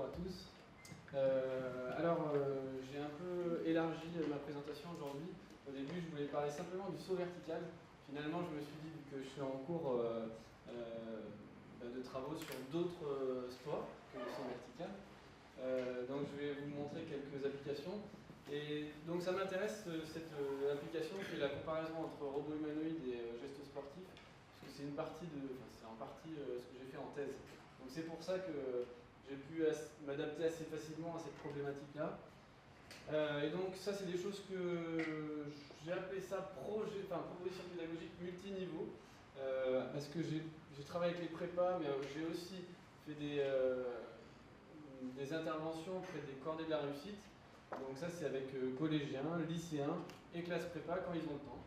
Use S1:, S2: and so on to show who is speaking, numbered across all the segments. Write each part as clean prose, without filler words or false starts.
S1: bonjour à tous. J'ai un peu élargi ma présentation aujourd'hui. Au début, je voulais parler simplement du saut vertical. Finalement, je me suis dit, vu que je suis en cours de travaux sur d'autres sports que le saut vertical, donc je vais vous montrer quelques applications. Et donc ça m'intéresse cette application qui est la comparaison entre robot humanoïde et gestes sportifs, parce que c'est en partie ce que j'ai fait en thèse. Donc c'est pour ça que j'ai pu m'adapter assez facilement à cette problématique-là. Et donc ça c'est des choses que j'ai appelé ça proposition pédagogique multiniveau, parce que j'ai travaillé avec les prépas, mais j'ai aussi fait des interventions auprès des cordées de la réussite. Donc ça c'est avec collégiens, lycéens et classes prépa quand ils ont le temps.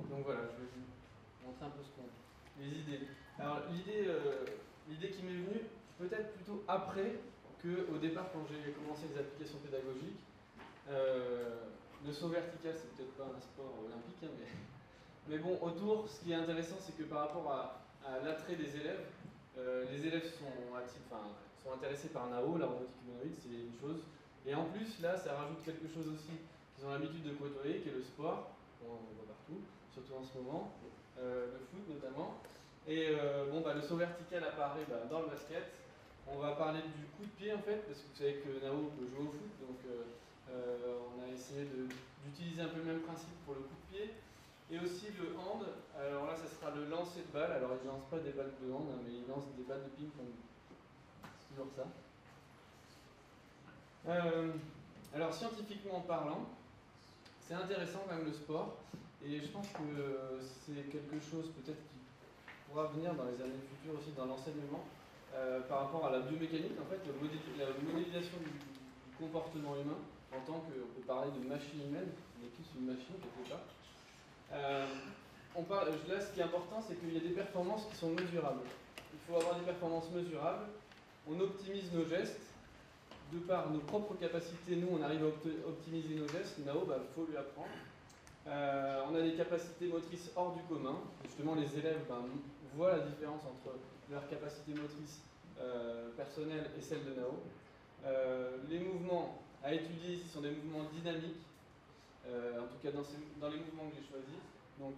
S1: Donc voilà, je vais vous montrer un peu les idées. Alors l'idée qui m'est venue, peut-être plutôt après qu'au départ quand j'ai commencé les applications pédagogiques. Le saut vertical c'est peut-être pas un sport olympique, hein, mais bon, autour, ce qui est intéressant c'est que par rapport à l'attrait des élèves, les élèves sont intéressés par NAO, la robotique humanoïde, c'est une chose. Et en plus, là, ça rajoute quelque chose aussi qu'ils ont l'habitude de côtoyer, qui est le sport. On le voit partout, surtout en ce moment, le foot notamment. Et le saut vertical apparaît dans le basket. On va parler du coup de pied en fait, parce que vous savez que Nao peut jouer au foot, donc on a essayé d'utiliser un peu le même principe pour le coup de pied. Et aussi le hand, alors là ça sera le lancer de balle, alors il ne lance pas des balles de hand, hein, mais il lance des balles de ping-pong. C'est toujours ça. Alors scientifiquement parlant, c'est intéressant quand même le sport, et je pense que c'est quelque chose peut-être qui pourra venir dans les années futures aussi dans l'enseignement, par rapport à la biomécanique, en fait, la modélisation du comportement humain, en tant qu'on peut parler de machine humaine, on est tous une machine quelque part. Là, ce qui est important, c'est qu'il y a des performances qui sont mesurables. Il faut avoir des performances mesurables, on optimise nos gestes, de par nos propres capacités, nous on arrive à optimiser nos gestes, Nao, il faut lui apprendre. On a des capacités motrices hors du commun. Justement, les élèves voient la différence entre leurs capacités motrices personnelles et celles de Nao. Les mouvements à étudier ici sont des mouvements dynamiques, en tout cas dans les mouvements que j'ai choisis. Donc,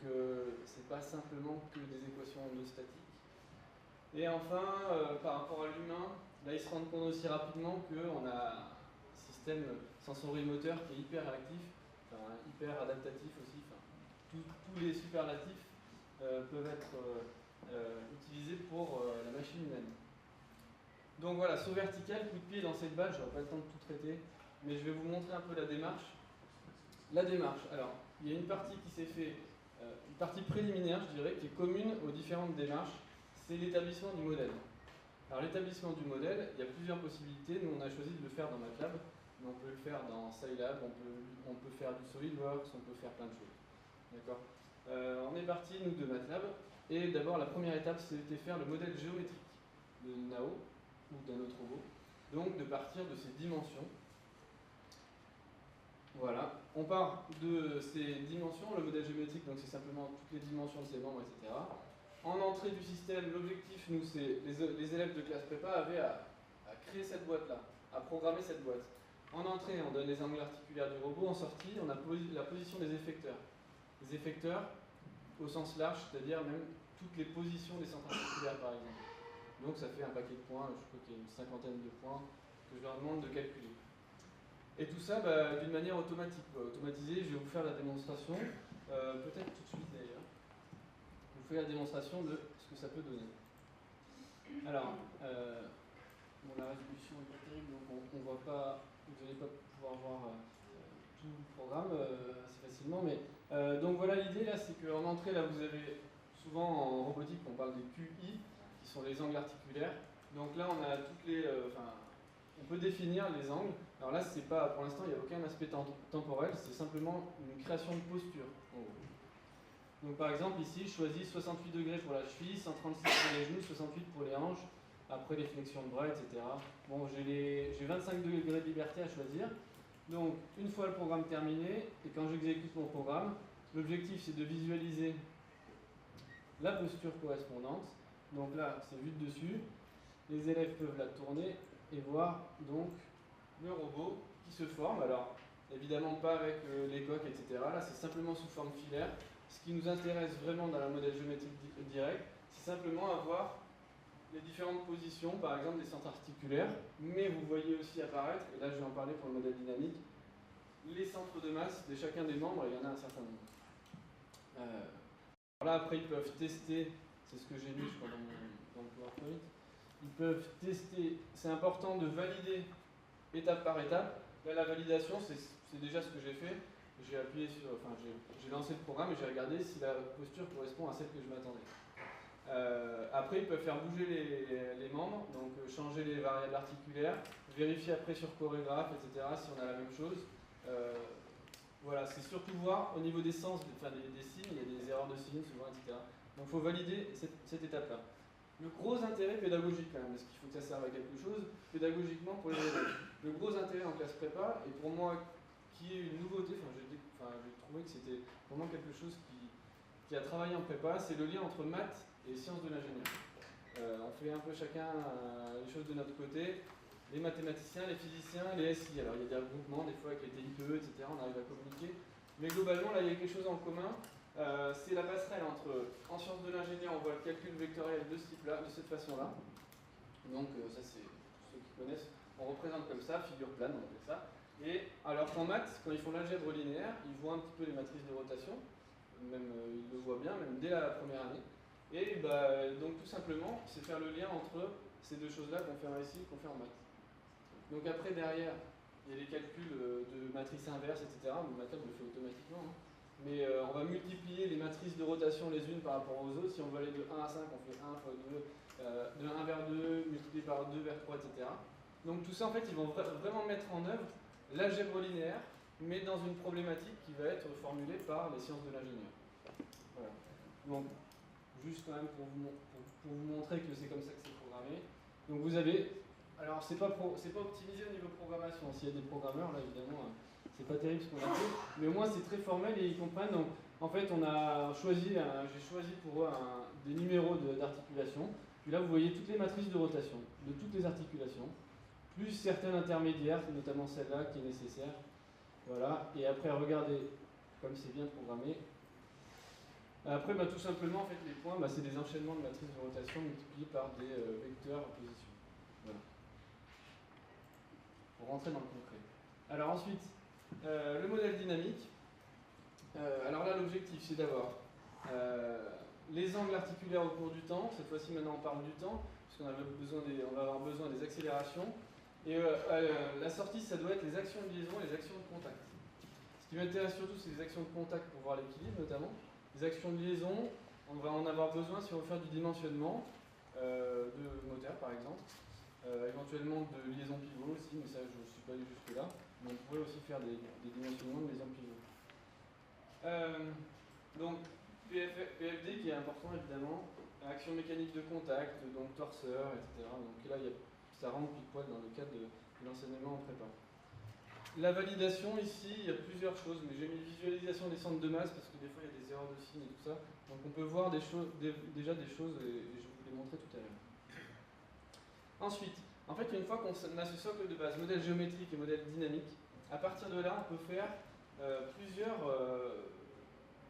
S1: c'est pas simplement que des équations statiques. Et enfin, par rapport à l'humain, là ils se rendent compte aussi rapidement qu'on a un système sensorimoteur qui est hyper réactif, hyper adaptatif aussi. Tous les superlatifs peuvent être utilisés pour la machine humaine. Donc voilà, saut vertical, coup de pied dans cette balle, je n'aurai pas le temps de tout traiter, mais je vais vous montrer un peu la démarche. La démarche, alors, il y a une partie qui s'est fait, une partie préliminaire, je dirais, qui est commune aux différentes démarches, c'est l'établissement du modèle. Alors l'établissement du modèle, il y a plusieurs possibilités. Nous, on a choisi de le faire dans MATLAB, mais on peut le faire dans Scilab, on peut faire du SolidWorks, on peut faire plein de choses. D'accord. On est parti, nous, de MATLAB, et d'abord, la première étape, c'était faire le modèle géométrique de Nao, ou d'un autre robot. Donc, de partir de ces dimensions. Voilà, on part de ces dimensions, le modèle géométrique, donc c'est simplement toutes les dimensions de ses membres, etc. En entrée du système, l'objectif, nous, c'est les élèves de classe prépa avaient à créer cette boîte-là, à programmer cette boîte. En entrée, on donne les angles articulaires du robot. En sortie, on a la position des effecteurs. Les effecteurs, au sens large, c'est-à-dire même toutes les positions des centres articulaires, par exemple. Donc ça fait un paquet de points, je crois qu'il y a une cinquantaine de points que je leur demande de calculer. Et tout ça d'une manière automatique, automatisée. Je vais vous faire la démonstration, peut-être tout de suite d'ailleurs. Je vous fais la démonstration de ce que ça peut donner. Alors, la résolution n'est pas terrible, donc on voit pas, vous n'allez pas pouvoir voir tout le programme assez facilement. Mais, donc voilà, l'idée là, c'est qu'en entrée, là, vous avez souvent en robotique, on parle des QI, qui sont les angles articulaires. Donc là, on a toutes les... on peut définir les angles. Alors là, c'est pas, pour l'instant, il n'y a aucun aspect temporel, c'est simplement une création de posture. Donc par exemple, ici, je choisis 68 degrés pour la cheville, 136 pour les genoux, 68 pour les hanches, après les flexions de bras, etc. Bon, j'ai 25 degrés de liberté à choisir. Donc, une fois le programme terminé, et quand j'exécute mon programme, l'objectif c'est de visualiser la posture correspondante. Donc là, c'est vu de dessus. les élèves peuvent la tourner et voir donc le robot qui se forme. Alors, évidemment pas avec les coques, etc. Là, c'est simplement sous forme filaire. Ce qui nous intéresse vraiment dans la modèle géométrique directe, c'est simplement avoir les différentes positions, par exemple des centres articulaires, mais vous voyez aussi apparaître, et là je vais en parler pour le modèle dynamique, les centres de masse de chacun des membres, et il y en a un certain nombre. Là, après, ils peuvent tester, c'est ce que j'ai mis, je crois, dans le PowerPoint, ils peuvent tester, c'est important de valider étape par étape. Là, la validation, c'est déjà ce que j'ai fait. J'ai appuyé sur, enfin, j'ai lancé le programme et j'ai regardé si la posture correspond à celle que je m'attendais. Après, ils peuvent faire bouger les membres, donc changer les variables articulaires, vérifier après sur chorégraphe, etc. si on a la même chose. Voilà, c'est surtout voir au niveau des sens, enfin des signes, il y a des erreurs de signes souvent, etc. Donc il faut valider cette étape-là. Le gros intérêt pédagogique quand même, parce qu'il faut que ça serve à quelque chose, pédagogiquement pour les élèves. Le gros intérêt en classe prépa, et pour moi qui est une nouveauté, j'ai trouvé que c'était vraiment quelque chose qui a travaillé en prépa, c'est le lien entre maths et sciences de l'ingénieur. On fait un peu chacun les choses de notre côté, les mathématiciens, les physiciens, les SI. Alors il y a des regroupements, des fois avec les TIPE, etc. On arrive à communiquer. Mais globalement, là, il y a quelque chose en commun. C'est la passerelle entre, en sciences de l'ingénieur, on voit le calcul vectoriel de ce type-là, de cette façon-là. Donc ça, c'est pour ceux qui connaissent, on représente comme ça, figure plane, on appelle ça. Et alors qu'en maths, quand ils font l'algèbre linéaire, ils voient un petit peu les matrices de rotation, même ils le voient bien, même dès la première année. Et donc tout simplement, c'est faire le lien entre ces deux choses-là qu'on fait en SI et qu'on fait en maths. Donc après, derrière, il y a les calculs de matrices inverses, etc. Le maths, on le fait automatiquement. Hein. Mais on va multiplier les matrices de rotation les unes par rapport aux autres. Si on veut aller de 1 à 5, on fait 1 fois 2, de 1 vers 2, multiplié par 2 vers 3, etc. Donc tout ça, en fait, ils vont vraiment mettre en œuvre l'algèbre linéaire, mais dans une problématique qui va être formulée par les sciences de l'ingénieur. Voilà. Donc, juste quand même pour vous montrer que c'est comme ça que c'est programmé. Donc vous avez... Alors, c'est pas optimisé au niveau programmation. S'il y a des programmeurs, là, évidemment, c'est pas terrible ce qu'on a fait. Mais au moins, c'est très formel et ils comprennent. Donc, en fait, j'ai choisi pour eux des numéros d'articulation. Puis là, vous voyez toutes les matrices de rotation de toutes les articulations, plus certaines intermédiaires, notamment celle-là qui est nécessaire. Voilà. Et après, regardez comme c'est bien programmé. Après, tout simplement, en fait, les points, c'est des enchaînements de matrices de rotation multipliés par des vecteurs en position. Voilà. Pour rentrer dans le concret. Alors ensuite, le modèle dynamique. Alors là, l'objectif, c'est d'avoir les angles articulaires au cours du temps. Cette fois-ci, maintenant, on parle du temps, puisqu'on va avoir besoin des accélérations. Et la sortie, ça doit être les actions de liaison et les actions de contact. Ce qui m'intéresse surtout, c'est les actions de contact pour voir l'équilibre, notamment. Les actions de liaison, on va en avoir besoin si on veut faire du dimensionnement de moteurs, par exemple. Éventuellement de liaison pivot aussi, mais ça je ne suis pas allé jusque là. Mais on pourrait aussi faire des dimensionnements de liaison pivot. Donc PFD qui est important évidemment, action mécanique de contact, donc torseur, etc. Donc là ça rentre pile poil dans le cadre de l'enseignement en prépa. La validation ici, il y a plusieurs choses, mais j'ai mis visualisation des centres de masse parce que des fois il y a des erreurs de signes et tout ça. Donc on peut voir déjà des choses et je vais vous les montrer tout à l'heure. Ensuite, en fait, une fois qu'on a ce socle de base, modèle géométrique et modèle dynamique, à partir de là, on peut faire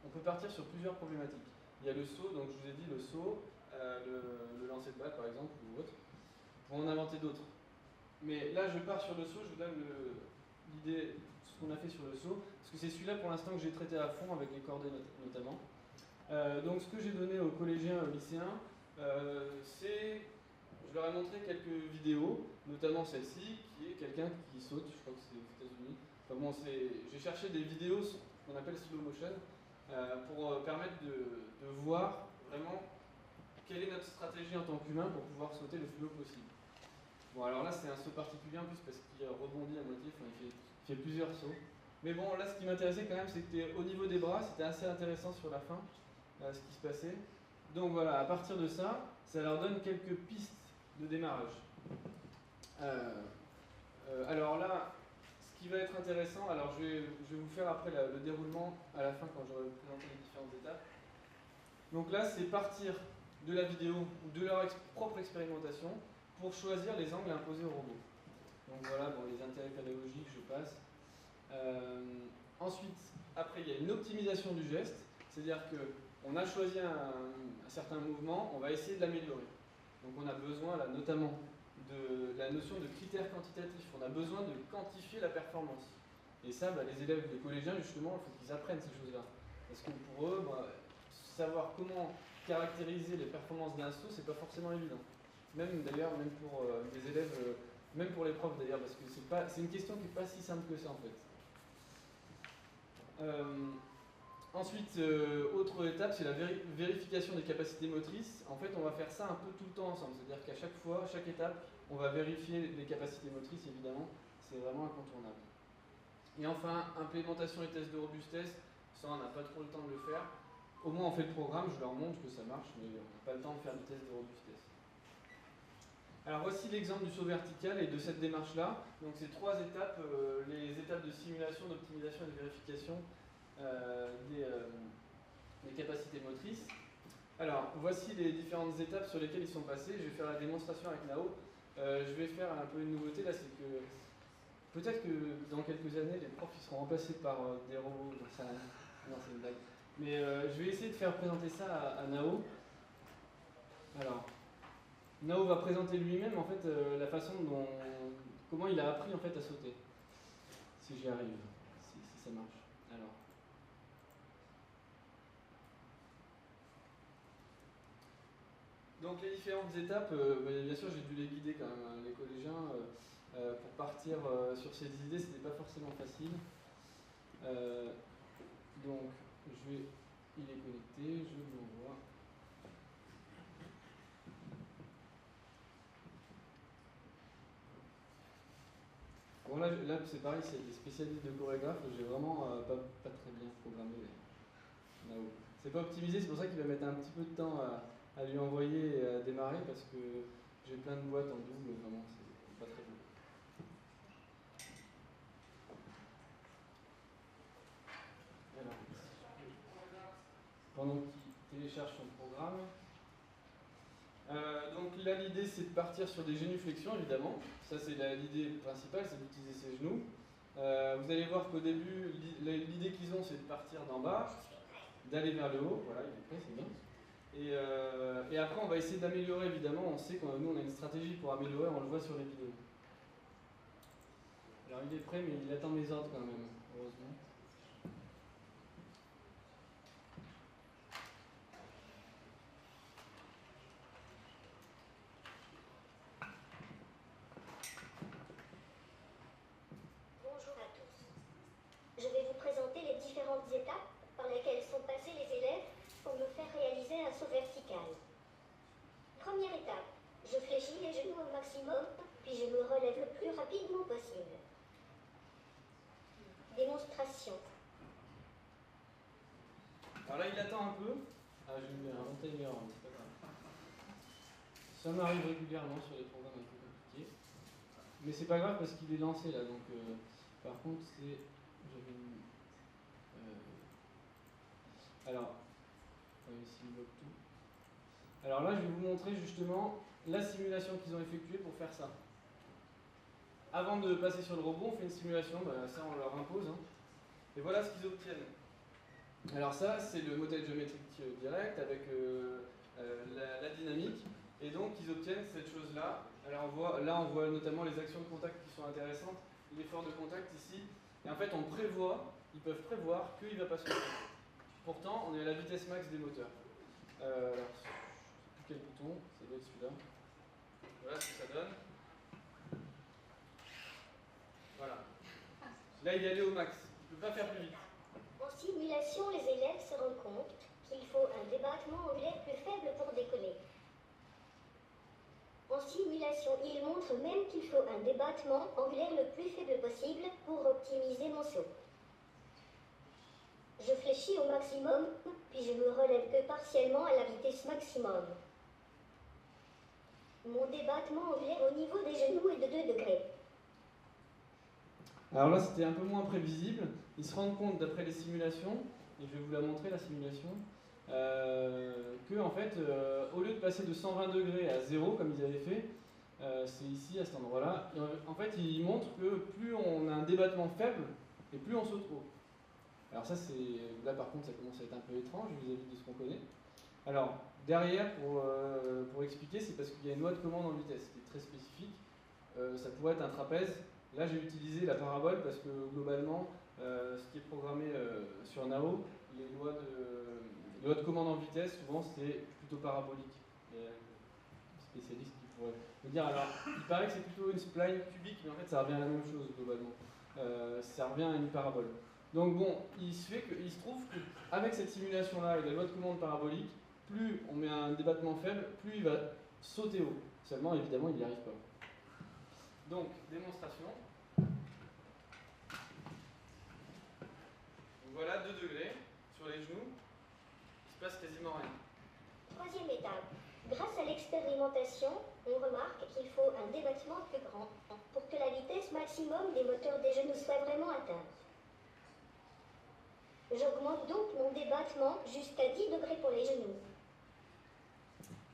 S1: on peut partir sur plusieurs problématiques. Il y a le saut, donc je vous ai dit le saut, le lancer de balle par exemple, ou autre. On va en inventer d'autres. Mais là, je pars sur le saut, je vous donne l'idée, ce qu'on a fait sur le saut, parce que c'est celui-là pour l'instant que j'ai traité à fond avec les cordées notamment. Donc ce que j'ai donné aux collégiens et aux lycéens, je leur ai montré quelques vidéos, notamment celle-ci, qui est quelqu'un qui saute, je crois que c'est aux États-Unis. Enfin bon, j'ai cherché des vidéos qu'on appelle slow motion pour permettre de voir vraiment quelle est notre stratégie en tant qu'humain pour pouvoir sauter le plus haut possible. Bon, alors là, c'est un saut particulier en plus parce qu'il rebondit à moitié, enfin, il fait plusieurs sauts. Mais bon, là, ce qui m'intéressait quand même, c'était au niveau des bras, c'était assez intéressant sur la fin, ce qui se passait. Donc voilà, à partir de ça, ça leur donne quelques pistes de démarrage. Alors là, ce qui va être intéressant, alors je vais vous faire après le déroulement à la fin quand j'aurai présenté les différentes étapes. Donc là, c'est partir de la vidéo ou de leur propre expérimentation pour choisir les angles imposés au robot. Donc voilà, bon, les intérêts pédagogiques, je passe. Ensuite, après, il y a une optimisation du geste, c'est-à-dire qu'on a choisi un certain mouvement, on va essayer de l'améliorer. Donc on a besoin, là, notamment, de la notion de critères quantitatifs. On a besoin de quantifier la performance. Et ça, les élèves des collégiens, justement, il faut qu'ils apprennent ces choses-là. Parce que pour eux, savoir comment caractériser les performances d'un saut, c'est pas forcément évident. Même d'ailleurs, même pour les élèves, même pour les profs d'ailleurs, parce que c'est une question qui n'est pas si simple que ça en fait. Ensuite, autre étape, c'est la vérification des capacités motrices. En fait, on va faire ça un peu tout le temps ensemble. C'est-à-dire qu'à chaque fois, chaque étape, on va vérifier les capacités motrices, évidemment. C'est vraiment incontournable. Et enfin, implémentation et tests de robustesse. Ça, on n'a pas trop le temps de le faire. Au moins, on fait le programme, je leur montre que ça marche, mais on n'a pas le temps de faire des tests de robustesse. Alors, voici l'exemple du saut vertical et de cette démarche-là. Donc, c'est 3 étapes, les étapes de simulation, d'optimisation et de vérification des capacités motrices. Alors, voici les différentes étapes sur lesquelles ils sont passés. Je vais faire la démonstration avec Nao. Je vais faire un peu une nouveauté là, c'est que peut-être que dans quelques années, les profs ils seront remplacés par des robots. Non, c'est une blague. Mais je vais essayer de faire présenter ça à Nao. Alors, Nao va présenter lui-même en fait la façon dont, comment il a appris en fait à sauter. Si j'y arrive, si ça marche. Alors. Donc les différentes étapes, bien sûr j'ai dû les guider quand même, les collégiens, pour partir sur ces idées, c'était pas forcément facile. Donc il est connecté, je l'envoie. Bon là c'est pareil, c'est des spécialistes de chorégraphes, j'ai vraiment pas très bien programmé Nao. C'est pas optimisé, c'est pour ça qu'il va mettre un petit peu de temps à lui envoyer et à démarrer parce que j'ai plein de boîtes en double, vraiment c'est pas très beau. Alors, pendant qu'il télécharge son programme. Donc là l'idée c'est de partir sur des génuflexions évidemment, ça c'est l'idée principale, c'est d'utiliser ses genoux. Vous allez voir qu'au début l'idée qu'ils ont c'est de partir d'en bas, d'aller vers le haut, voilà il est prêt, c'est bien. Et après on va essayer d'améliorer évidemment, on sait que nous on a une stratégie pour améliorer, on le voit sur les vidéos. Alors il est prêt mais il attend mes ordres quand même, heureusement.
S2: Bonjour à tous. Je vais vous présenter les différentes étapes par lesquelles sont passés les élèves pour me faire réaliser un saut vertical. Première étape, je fléchis les genoux au maximum, puis je me relève le plus rapidement possible. Démonstration.
S1: Alors là il attend un peu. Ah j'ai mis un bon timer, c'est pas grave. Ça m'arrive régulièrement sur les programmes un peu compliqués. Mais c'est pas grave parce qu'il est lancé là, donc par contre c'est. Alors, ici il bloque tout. Alors là je vais vous montrer justement la simulation qu'ils ont effectuée pour faire ça. Avant de passer sur le robot, on fait une simulation, ça on leur impose. Hein. Et voilà ce qu'ils obtiennent. Alors ça c'est le modèle géométrique direct avec la dynamique. Et donc ils obtiennent cette chose-là. Alors là on voit notamment les actions de contact qui sont intéressantes, l'effort de contact ici. Et en fait on prévoit, ils peuvent prévoir qu'il va pas sauter. Pourtant on est à la vitesse max des moteurs. Alors, je ne sais plus quel bouton, ça doit être celui-là. Voilà ce que ça donne. Voilà. Là il est allé au max, il ne peut pas faire plus vite.
S2: En simulation, les élèves se rendent compte qu'il faut un débattement angulaire plus faible pour décoller. En simulation, il montre même qu'il faut un débattement angulaire le plus faible possible pour optimiser mon saut. Je fléchis au maximum, puis je me relève que partiellement à la vitesse maximum. Mon débattement angulaire au niveau des genoux est de 2 degrés.
S1: Alors là c'était un peu moins prévisible. Ils se rendent compte d'après les simulations, et je vais vous la montrer la simulation, que en fait au lieu de passer de 120 degrés à 0 comme ils avaient fait, c'est ici, à cet endroit-là. En fait, il montre que plus on a un débattement faible, et plus on saute haut. Alors ça, là par contre, ça commence à être un peu étrange vis-à-vis de ce qu'on connaît. Alors, derrière, pour expliquer, c'est parce qu'il y a une loi de commande en vitesse qui est très spécifique. Ça pourrait être un trapèze. Là, j'ai utilisé la parabole parce que globalement, ce qui est programmé sur NAO, les lois de commande en vitesse, souvent, c'est plutôt parabolique. Il y a un spécialiste qui pourrait me dire. Alors, il paraît que c'est plutôt une spline cubique, mais en fait, ça revient à la même chose globalement. Ça revient à une parabole. Donc bon, il se trouve qu'avec cette simulation-là et la loi de commande parabolique, plus on met un débattement faible, plus il va sauter haut. Seulement, évidemment, il n'y arrive pas. Donc, démonstration. Donc voilà, 2 degrés sur les genoux. Il se passe quasiment rien.
S2: Troisième étape. Grâce à l'expérimentation, on remarque qu'il faut un débattement plus grand pour que la vitesse maximum des moteurs des genoux soit vraiment atteinte. J'augmente donc mon débattement jusqu'à 10 degrés pour les genoux.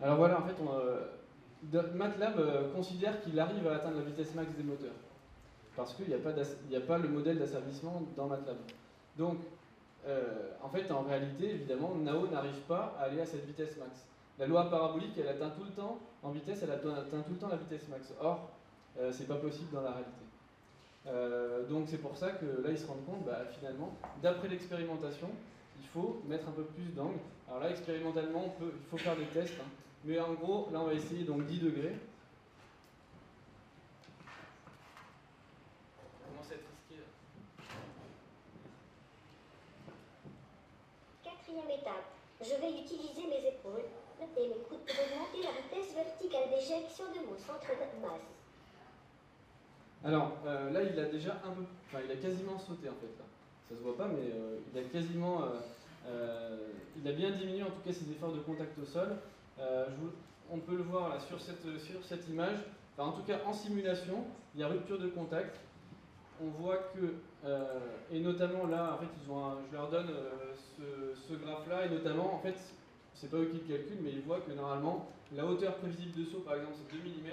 S1: Alors voilà, en fait, MATLAB considère qu'il arrive à atteindre la vitesse max des moteurs. Parce qu'il n'y a pas le modèle d'asservissement dans MATLAB. Donc, en fait, en réalité, évidemment, NAO n'arrive pas à aller à cette vitesse max. La loi parabolique, elle atteint tout le temps, en vitesse, elle atteint tout le temps la vitesse max. Or, c'est pas possible dans la réalité. Donc c'est pour ça que là, ils se rendent compte, finalement, d'après l'expérimentation, il faut mettre un peu plus d'angle. Alors là, expérimentalement, il faut faire des tests. Hein. Mais en gros, là, on va essayer donc 10 degrés. Ça commence à être risqué.
S2: Quatrième étape. Je vais utiliser mes épaules et mes coudes pour augmenter la vitesse verticale d'éjection de mon centre de masse.
S1: Alors là, il a déjà il a quasiment sauté en fait. Là. Ça se voit pas, mais il a quasiment, il a bien diminué en tout cas ses efforts de contact au sol. On peut le voir là sur cette image. Enfin, en tout cas, en simulation, il y a rupture de contact. On voit que, et notamment là, en fait, je leur donne ce graphe-là, et notamment, en fait, c'est pas eux qui le calculent, mais ils voient que normalement, la hauteur prévisible de saut, par exemple, c'est 2 mm,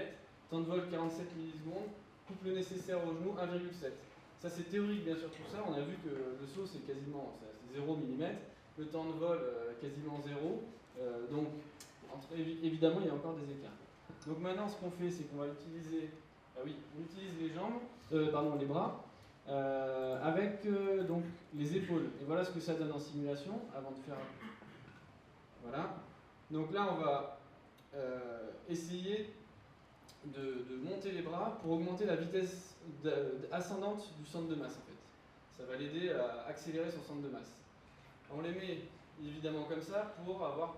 S1: temps de vol 47 millisecondes, couple nécessaire au genou 1,7. Ça, c'est théorique, bien sûr, tout ça. On a vu que le saut, c'est 0 mm, le temps de vol, quasiment 0. Donc, évidemment, il y a encore des écarts. Donc maintenant, ce qu'on fait, c'est qu'on va utiliser, on utilise les jambes, les bras, avec donc les épaules. Et voilà ce que ça donne en simulation, avant de faire. Voilà. Donc là, on va essayer de monter les bras pour augmenter la vitesse ascendante du centre de masse, en fait. Ça va l'aider à accélérer son centre de masse. On les met évidemment comme ça pour avoir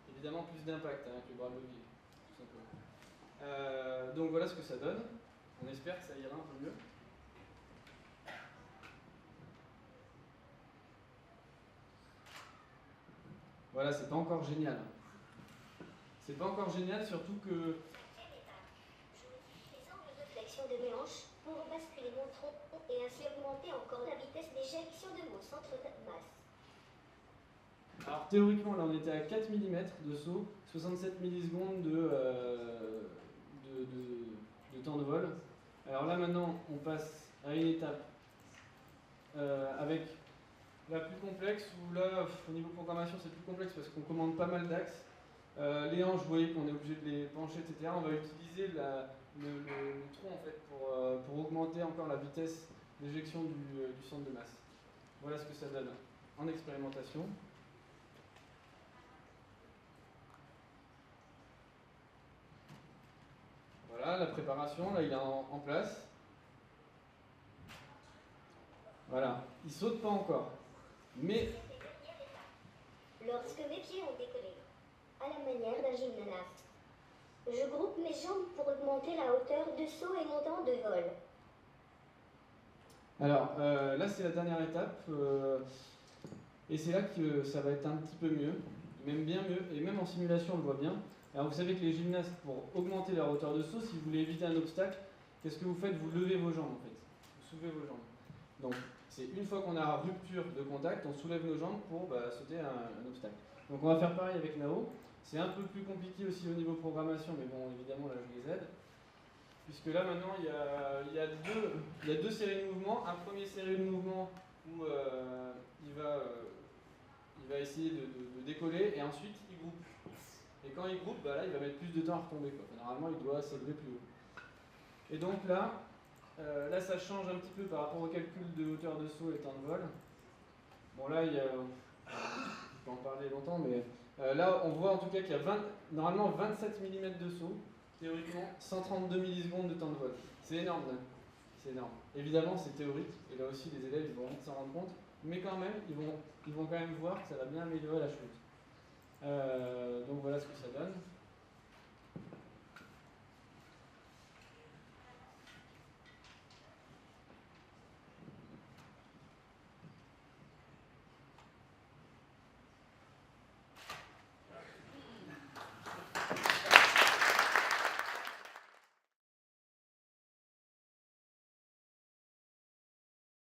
S1: évidemment plus d'impact avec le bras levier, tout simplement. Donc voilà ce que ça donne. On espère que ça ira un peu mieux. Voilà, c'est pas encore génial. C'est pas encore génial, surtout que.
S2: Je modifie les angles de flexion de mes hanches pour basculer mon tronc et ainsi augmenter encore la vitesse d'éjection de mon centre de masse.
S1: Alors théoriquement, là on était à 4 mm de saut, 67 millisecondes de temps de vol. Alors là maintenant, on passe à une étape avec la plus complexe, où là, au niveau programmation, c'est plus complexe parce qu'on commande pas mal d'axes. Les hanches, vous voyez qu'on est obligé de les pencher, etc. On va utiliser le tronc en fait, pour augmenter encore la vitesse d'éjection du centre de masse. Voilà ce que ça donne en expérimentation. Voilà, la préparation, là il est en place. Voilà, il saute pas encore. Mais.
S2: Lorsque mes pieds ont décollé, à la manière d'un gymnaste, je groupe mes jambes pour augmenter la hauteur de saut et mon temps de vol.
S1: Alors, là c'est la dernière étape. Et c'est là que ça va être un petit peu mieux, même bien mieux, et même en simulation on le voit bien. Alors vous savez que les gymnastes, pour augmenter leur hauteur de saut, si vous voulez éviter un obstacle, qu'est-ce que vous faites? Vous levez vos jambes en fait. Vous soulevez vos jambes. Donc c'est une fois qu'on a rupture de contact, on soulève nos jambes pour sauter un obstacle. Donc on va faire pareil avec NAO. C'est un peu plus compliqué aussi au niveau programmation, mais bon évidemment là je les aide. puisque là maintenant il y a deux séries de mouvements. Un premier série de mouvements où il va essayer de décoller et ensuite il groupe. Et quand il groupe, bah là il va mettre plus de temps à retomber, quoi. Enfin, normalement il doit s'élever plus haut. Et donc là ça change un petit peu par rapport au calcul de hauteur de saut et temps de vol. Bon là il y a, je peux en parler longtemps, mais là on voit en tout cas qu'il y a normalement 27 mm de saut, théoriquement 132 millisecondes de temps de vol. C'est énorme là. C'est énorme. Évidemment c'est théorique, et là aussi les élèves ils vont vite s'en rendre compte, mais quand même ils vont quand même voir que ça va bien améliorer la chose. Donc voilà ce que ça donne.